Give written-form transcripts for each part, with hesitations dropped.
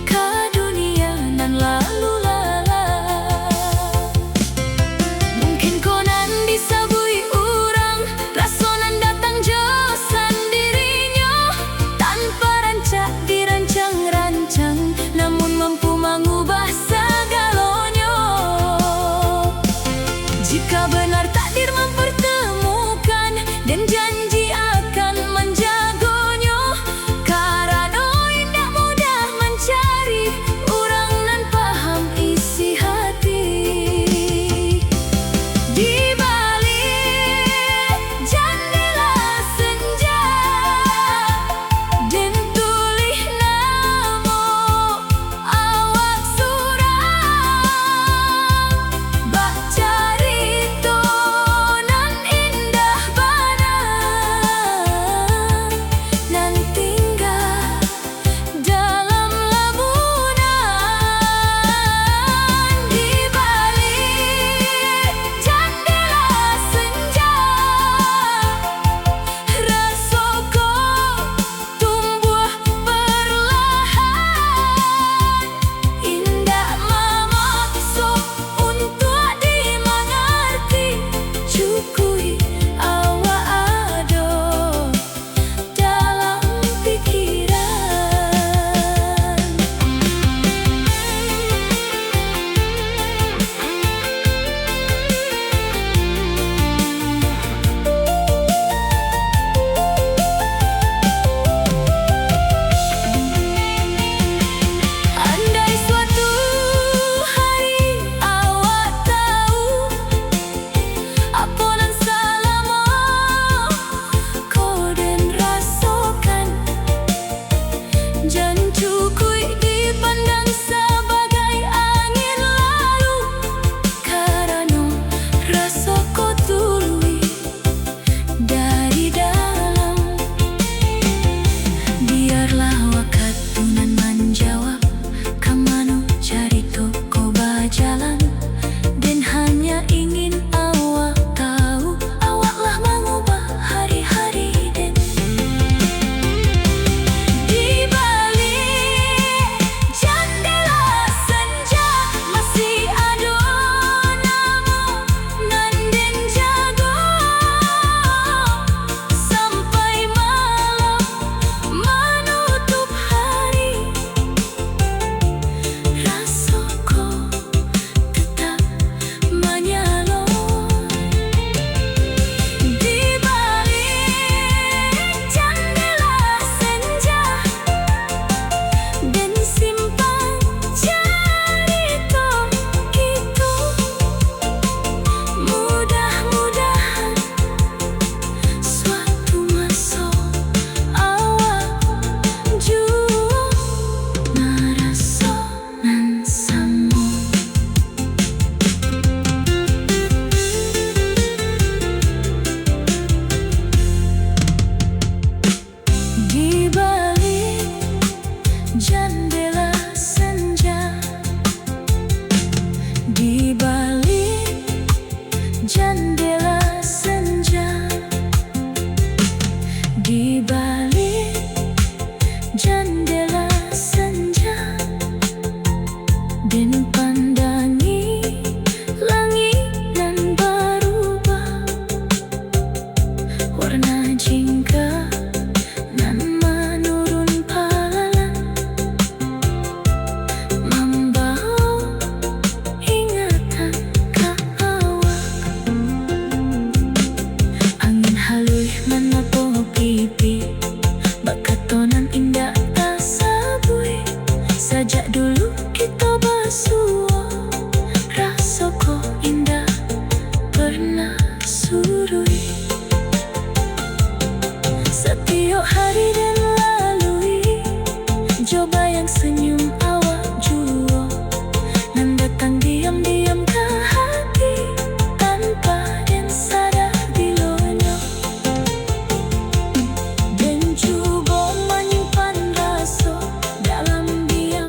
ka dunia nan lalu lala. Mungkin konan disabui urang, rasonan datang jo sendirinya, tanpa rancak dirancang-rancang, namun mampu mengubah segalanya. Jika benar takdir mempertemukan dan janji akan menjaganya, karena indah mudah mencari orang nan paham isi hati. Di balik jendela senja den tulih namo awak surang, bak carito nan indah bana nan tinggal dalam lamunan. Di balik jendela senja rasoko tumbuh perlahan, indah memaksa untuk dimengerti, cukui awak ado dalam pikiran. Andai suatu hari awak tahu apa nan selama kau den rasakan, jan cukui dipandang sebagai angin lalu, karena rasa kau tului dari dalam. Biarlah wakat tunan menjawab, kamano carito kau berjalan, dan hanya ingin awak tahu, awaklah mengubah hari-hari den. Di balik jendela senja masih ada namo nan den jaga, sampai malam menutup hari, rasoko tetap menyala. Di balik jendela senja dan simpan cerita kita, mudah-mudahan suatu masa awak jua ngerasa nan sama. Di balik jendela senja, di balik jendela senja, di balik jendela senja, den pandangi langit nan berubah, warna jingga nan menurun palalan, membawa ingatan ke awak. Angin halus menapu pipi, bakatonan indah tak sabui, sejak dulu kita bersua, rasoko indah pernah surui. Setiap hari dan lalui, coba yang senyum awak jua, nan datang diam-diam ke hati, tanpa den sadar bilanya, dan cuba menyimpan rasa dalam diam.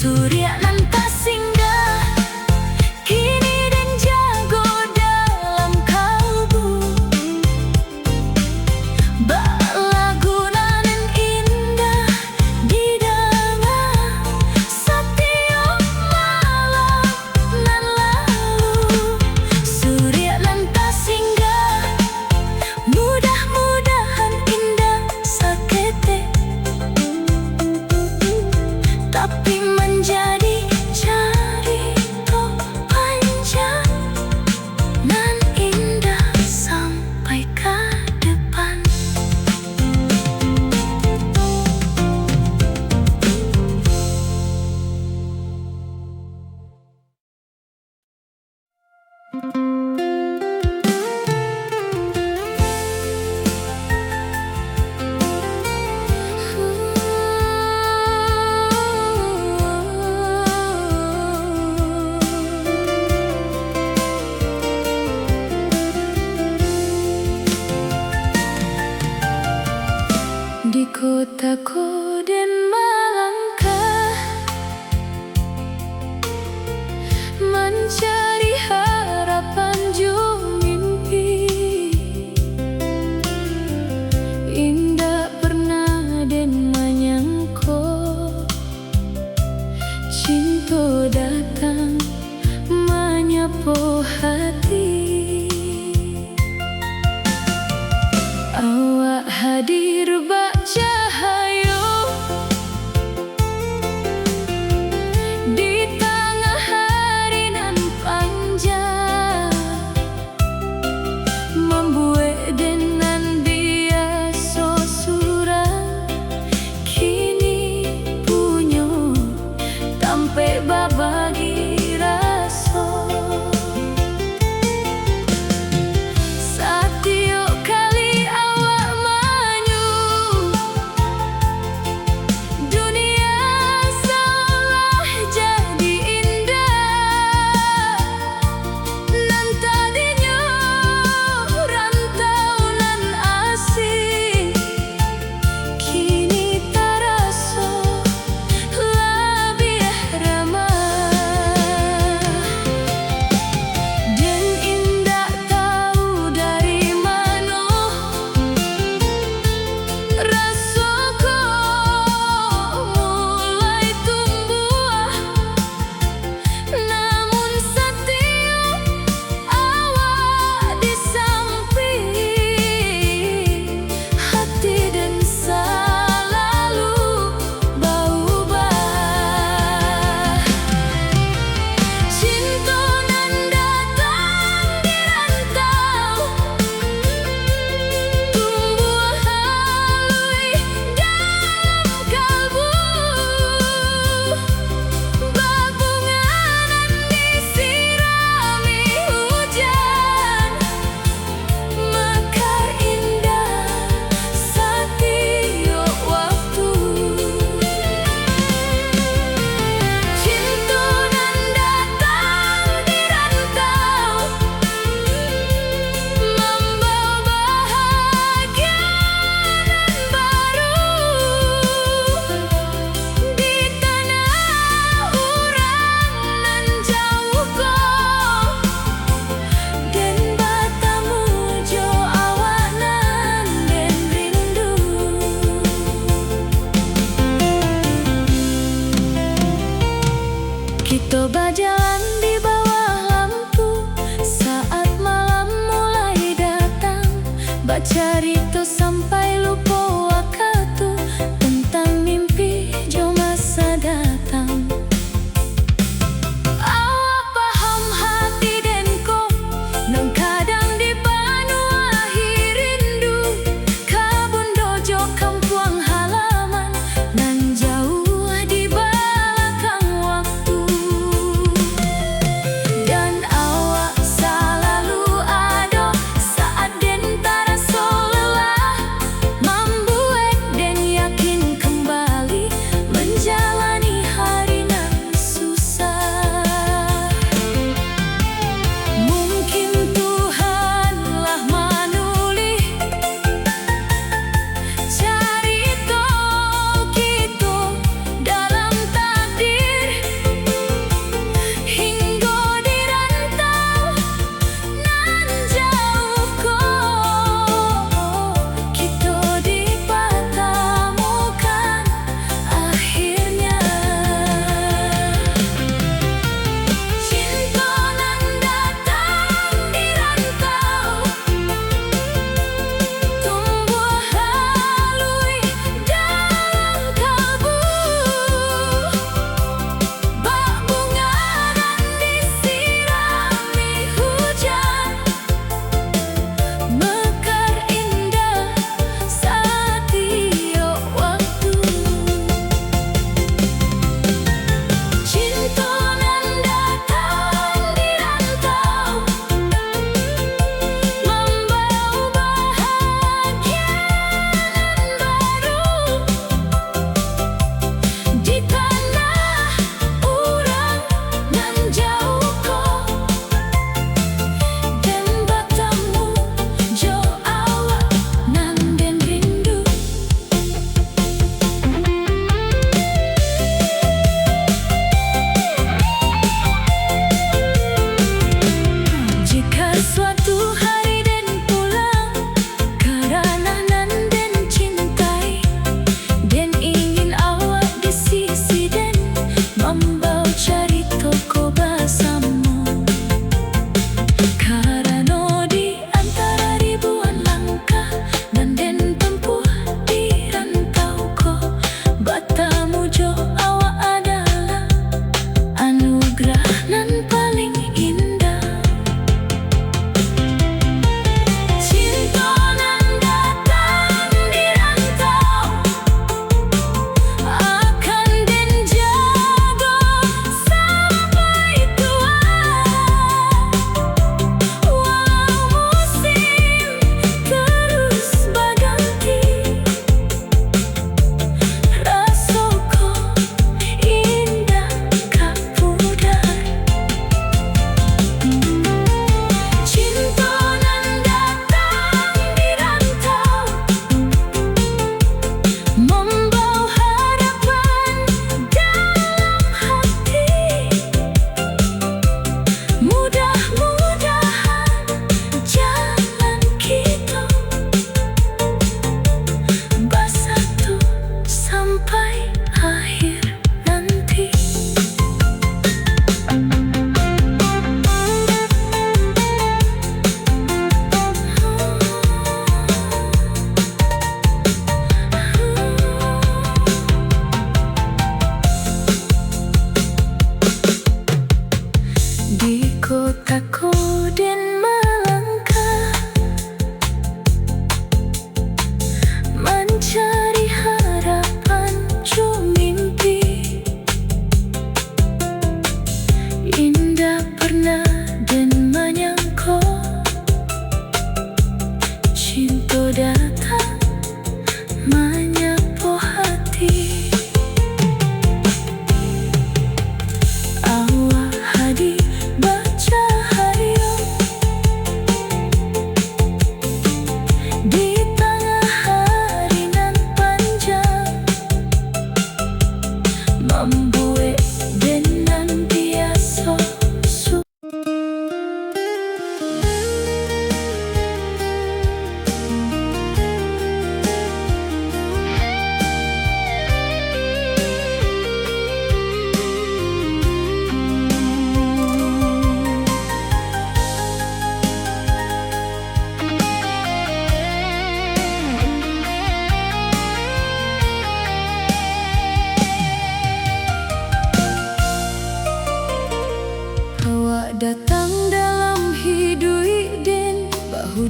Surya nan tak singgah kini dan jago dalam kalbu. Lagu nan indah didengar setiap malam nan lalu. Surya nan tak singgah mudah-mudahan indah sakete, tapi menjadi cerita panjang nan indah sampai ke depan. Di kotaku dan melangkah mencari harapan jua mimpi. Indah pernah dan menyangko cinta datang menyapu hati. Awak hadir bak cahaya di tengah hari nan panjang, membuat dengan dia sesurang kini punya sampai babagi rasa. Setiap kali awak maju dunia seolah jadi indah, nan tadinya rantau nan asing kini terasa lebih ramah. Dan indah tahu dari mana rasaku mulai tumbuh, namun setiap awak di samping hati dan selalu berubah. Cinta nan datang di rantau tumbuh halui dalam kalbu. Berbunga nan disirami hujan, mekar indah setiap waktu. Cinta nan datang di rantau membawa bahagia nan baru di tanah orang nan jauh kau, dan bertemu jo awak nan den rindu. Kita berjalan di bawah lampu saat malam mulai datang, bercerita sampai lupa waktu tentang mimpi jo masa datang. Awak paham hati dan ko nang kadang dipenuhi rindu, kabun dojo kampung halaman nan jauh di belakang waktu.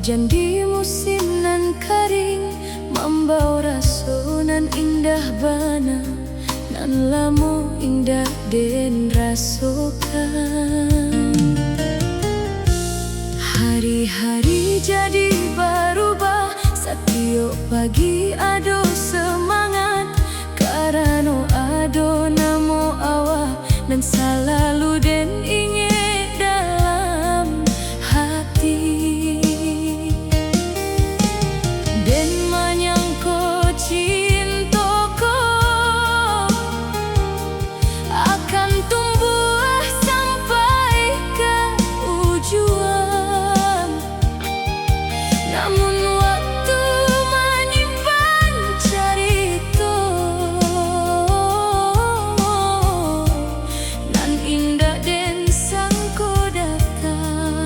Hujan di musim nan kering membawa rasonan indah bana nan lamu indah den rasokan. Hari-hari jadi berubah, setiap pagi ado semangat, karena ado namo awak dan selalu den ingat dalam hati. Den menyangko cintoko akan tumbuh sampai ke ujung. Namun waktu menyimpan cerita nan indah den sangko datang.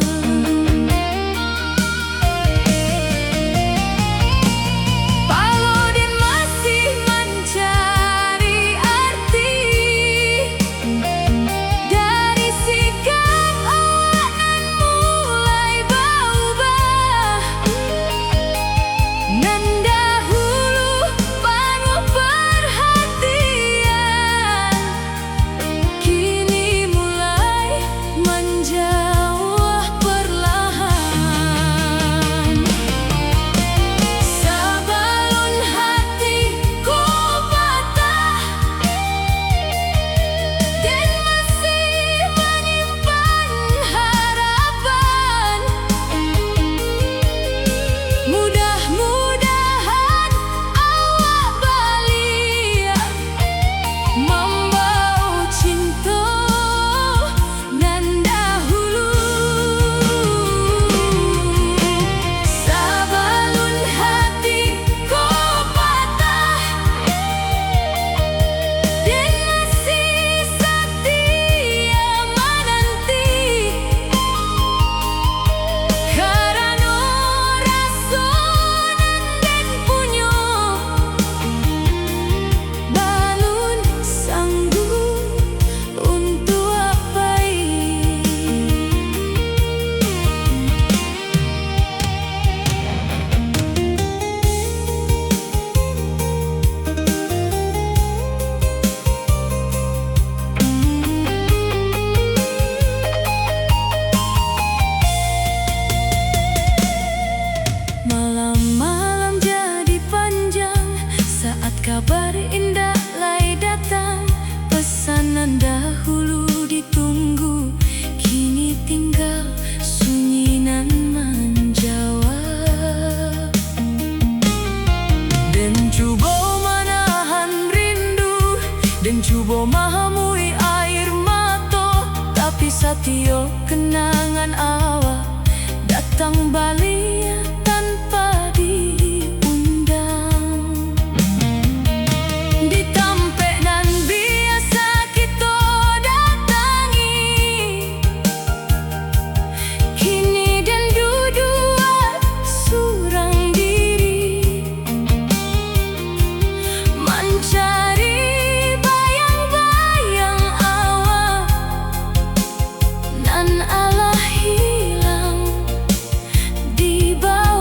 Walau den masih mencari arti dari sikap awak nan mulai berubah, nan dahulu penuh perhatian, kini mulai menjauh perlahan. Sebelum hatiku patah, dan masih menyimpan harapan. Mudah-mudahan awak balik membawa cinta nan dahulu. Sebelum hatiku patah, dan masih setia menanti, karena rasa nan den punya balun sanggup untuk apai. Malam-malam jadi panjang saat kabar indah lai datang. Pesanan dahulu ditunggu, kini tinggal sunyi nan menjawab. Dan cuba menahan rindu, dan cuba mahamui air mata, tapi setia kenangan awak datang balik tanpa diundang. Ditampek nan biasa kita datangi, kini dan duduk surang diri, mencari bayang-bayang awak nan alah hilang di bawah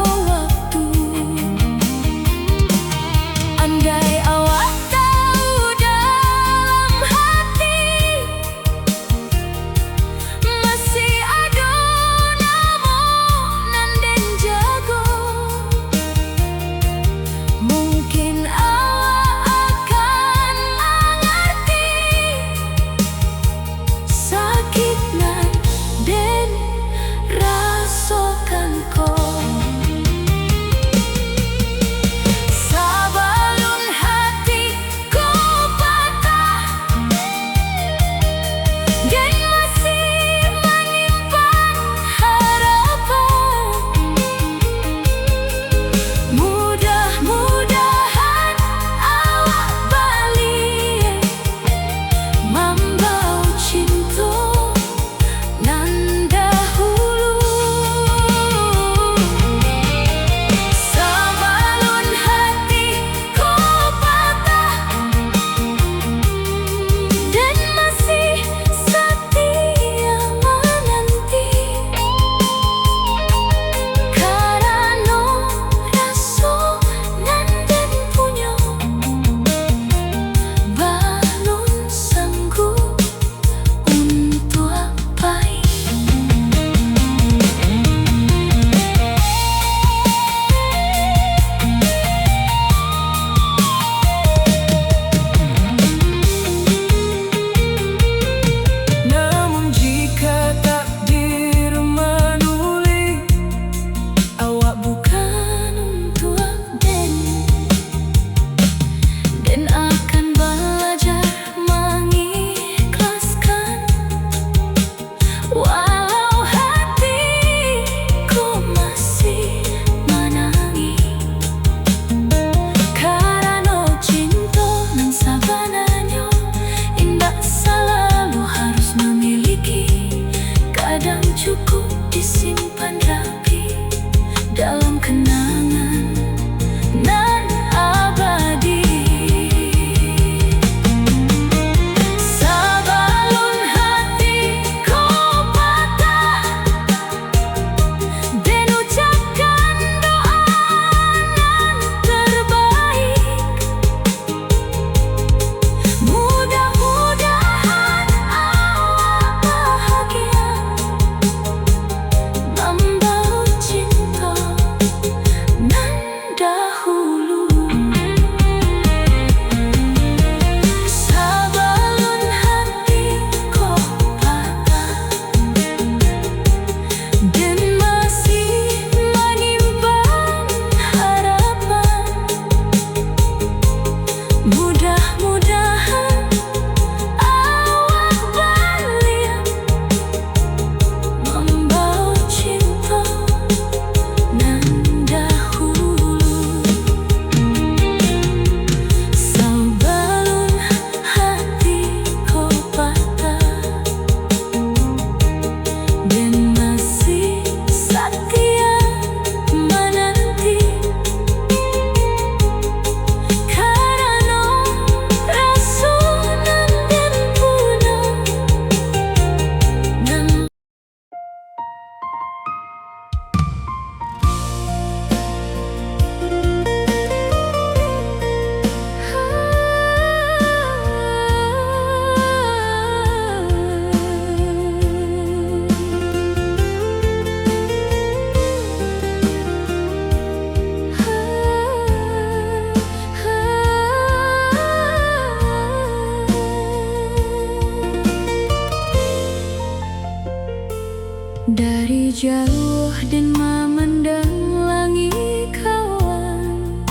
jauh dan memandang langit kawan,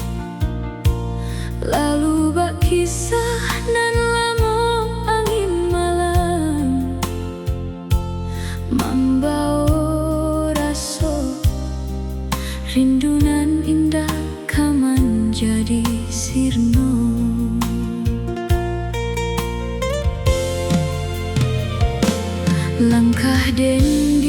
lalu bak kisah nan lamo angin malam membawa rasa rindunan indah kaman jadi sirna. Langkah den